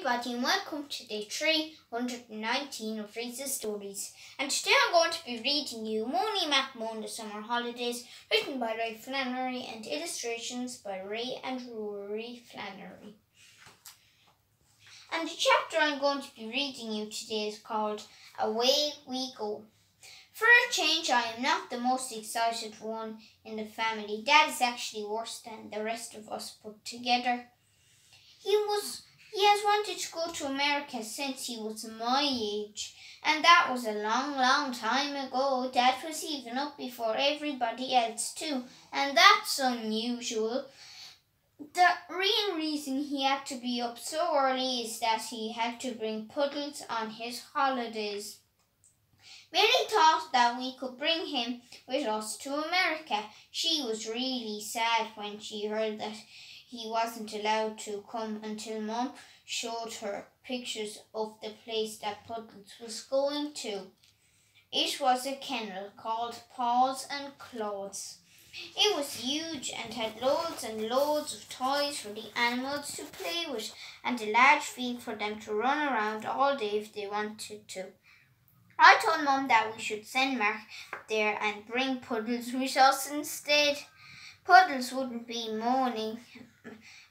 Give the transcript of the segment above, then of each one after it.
everybody and welcome to day 319 of Rhys' stories. And today I'm going to be reading you Moany, McMoan-The Summer Holidays, written by Flannery and illustrations by Rhys and Ruairi Flannery. And the chapter I'm going to be reading you today is called Away We Go. For a change, I am not the most excited one in the family. Dad is actually worse than the rest of us put together. He has wanted to go to America since he was my age, and that was a long, long time ago. Dad was even up before everybody else too, and that's unusual. The real reason he had to be up so early is that he had to bring Puddles on his holidays. Mary thought that we could bring him with us to America. She was really sad when she heard that he wasn't allowed to come until Mum showed her pictures of the place that Puddles was going to. It was a kennel called Paws and Claws. It was huge and had loads and loads of toys for the animals to play with and a large field for them to run around all day if they wanted to. I told Mum that we should send Mark there and bring Puddles with us instead. Puddles wouldn't be moaning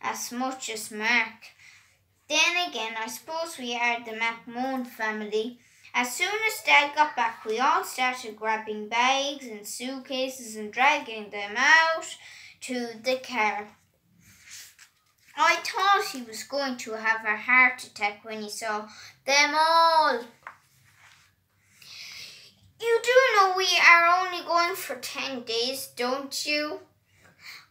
as much as Mark. Then again, I suppose we are the McMoan family. As soon as Dad got back, we all started grabbing bags and suitcases and dragging them out to the car. I thought he was going to have a heart attack when he saw them all. You do know we are only going for 10 days, don't you?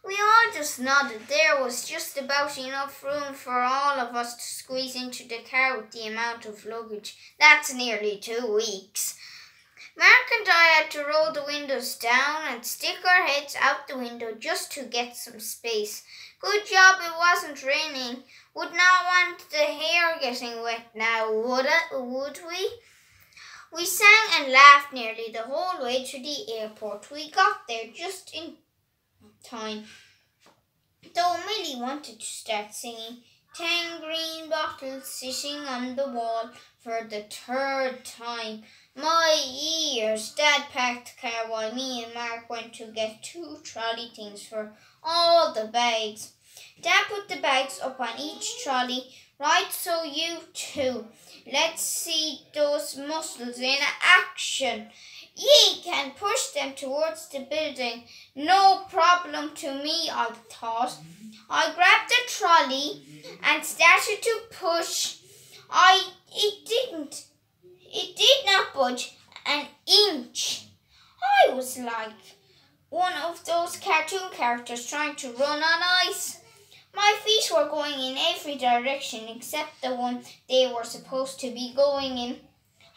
We all just nodded. There was just about enough room for all of us to squeeze into the car with the amount of luggage. That's nearly 2 weeks. Mark and I had to roll the windows down and stick our heads out the window just to get some space. Good job it wasn't raining. Would not want the hair getting wet now, would we? We sang and laughed nearly the whole way to the airport. We got there just in time, though Millie wanted to start singing 10 green bottles sitting on the wall for the 3rd time. My ears! Dad parked the car while me and Mark went to get 2 trolley things for all the bags. Dad put the bags up on each trolley. Right, so you too. Let's see those muscles in action. Ye can push them towards the building. No problem to me, I thought. I grabbed the trolley and started to push. It did not budge an inch. I was like one of those cartoon characters trying to run on ice. My feet were going in every direction except the one they were supposed to be going in.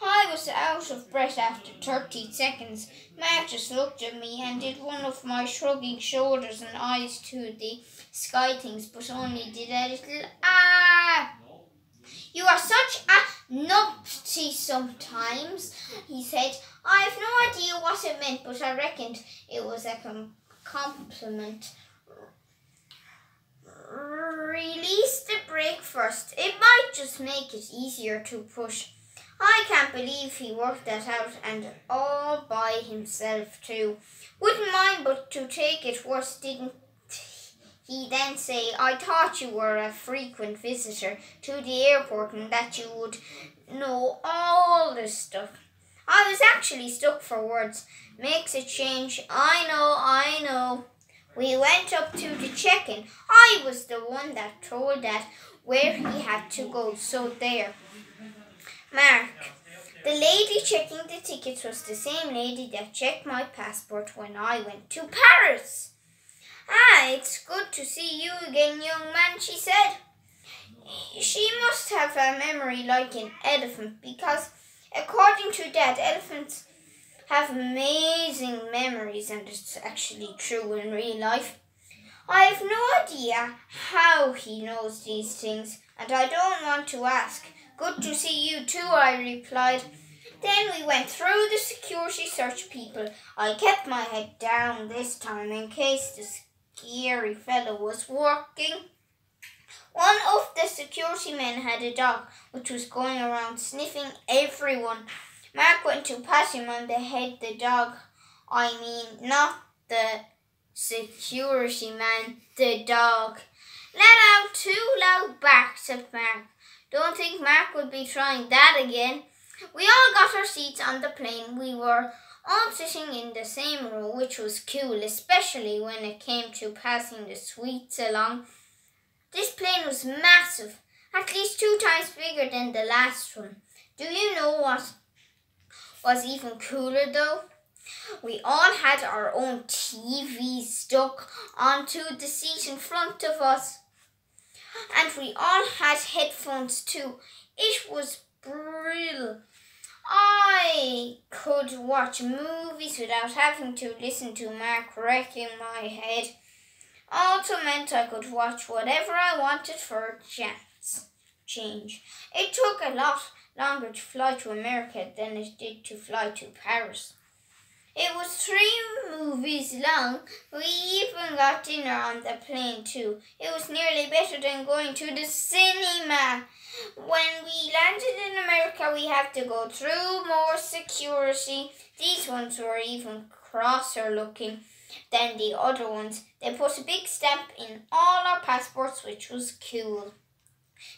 I was out of breath after 30 seconds. Mark just looked at me and did one of my shrugging shoulders and eyes to the sky things, but only did a little ah. You are such a numpty sometimes, he said. I have no idea what it meant, but I reckoned it was a compliment. Release the brake first. It might just make it easier to push. I can't believe he worked that out, and all by himself too. Wouldn't mind but to take it worse, didn't he then say? I thought you were a frequent visitor to the airport and that you would know all this stuff. I was actually stuck for words. Makes a change. I know. We went up to the check-in. I was the one that told Dad where he had to go, so there. Mark, the lady checking the tickets was the same lady that checked my passport when I went to Paris. Ah, it's good to see you again, young man, she said. She must have a memory like an elephant because, according to Dad, elephants have amazing memories, and it's actually true in real life. I have no idea how he knows these things, and I don't want to ask. Good to see you too, I replied. Then we went through the security search people. I kept my head down this time in case the scary fellow was working. One of the security men had a dog which was going around sniffing everyone. Mark went to pat him on the head. The dog, not the security man, the dog, let out 2 loud barks at Mark. Don't think Mark would be trying that again. We all got our seats on the plane. We were all sitting in the same row, which was cool, especially when it came to passing the sweets along. This plane was massive, at least 2 times bigger than the last one. Do you know what was even cooler though? We all had our own TVs stuck onto the seat in front of us. And we all had headphones too. It was brilliant. I could watch movies without having to listen to Mark wrecking my head. Also meant I could watch whatever I wanted for a change. It took a lot longer to fly to America than it did to fly to Paris. It was 3 movies long. We even got dinner on the plane too. It was nearly better than going to the cinema. When we landed in America, we had to go through more security. These ones were even crosser looking than the other ones. They put a big stamp in all our passports, which was cool.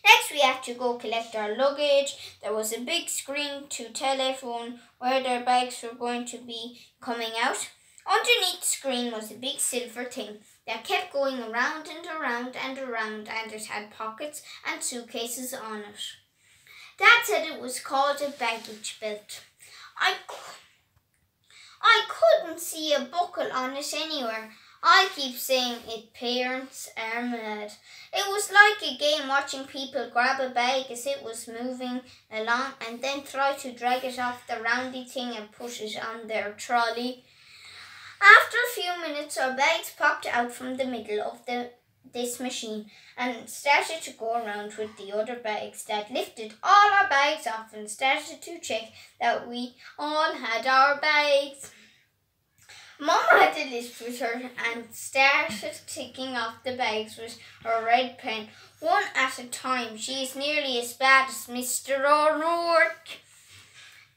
Next, we had to go collect our luggage. There was a big screen to tell everyone where their bags were going to be coming out. Underneath the screen was a big silver thing that kept going around and around and around, and it had pockets and suitcases on it. Dad said it was called a baggage belt. I couldn't see a buckle on it anywhere. I keep saying it, parents are mad. It was like a game, watching people grab a bag as it was moving along and then try to drag it off the roundy thing and put it on their trolley. After a few minutes, our bags popped out from the middle of this machine and started to go around with the other bags. That lifted all our bags off and started to check that we all had our bags. Mum had a list with her and started ticking off the bags with her red pen, one at a time. She is nearly as bad as Mr. O'Rourke.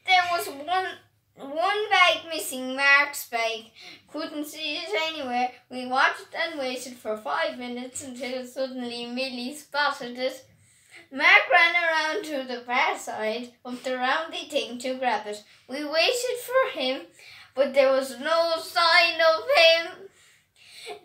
There was one bag missing, Mark's bag. Couldn't see it anywhere. We watched and waited for 5 minutes until suddenly Millie spotted it. Mark ran around to the far side of the roundy thing to grab it. We waited for him, but there was no sign of him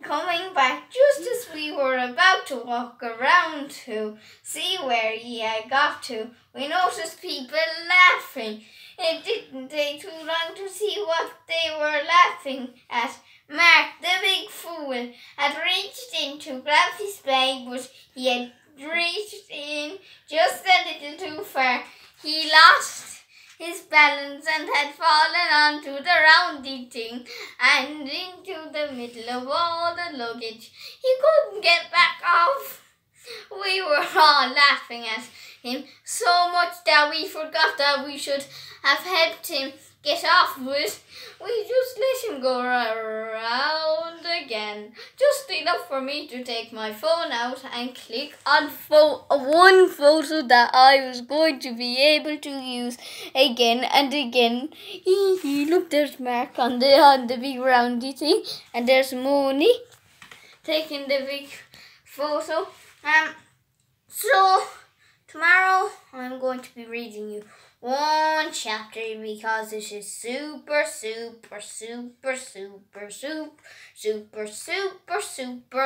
coming back. Just as we were about to walk around to see where he had got to, we noticed people laughing. It didn't take too long to see what they were laughing at. Mark, the big fool, had reached in to grab his bag, but he had reached in just a little too far. He lost his balance and had fallen onto the roundy thing and into the middle of all the luggage. He couldn't get back off. We were all laughing at him so much that we forgot that we should have helped him get off with. We just let him go around again. Just enough for me to take my phone out and click on one photo that I was going to be able to use again and again. Look, there's Mark on the big roundy thing, and there's Moany taking the big photo. So tomorrow I'm going to be reading you one chapter because it is super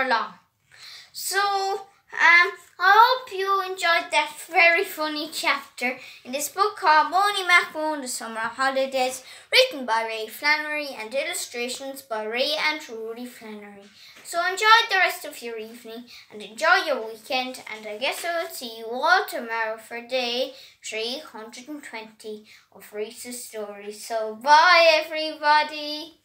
long. So I hope you enjoyed that very funny chapter in this book called Moany, McMoan-The Summer Holidays, written by Flannery and illustrations by Rhys and Ruairi Flannery. So enjoy the rest of your evening and enjoy your weekend, and I guess I will see you all tomorrow for day 320 of Rhys's story. So bye everybody.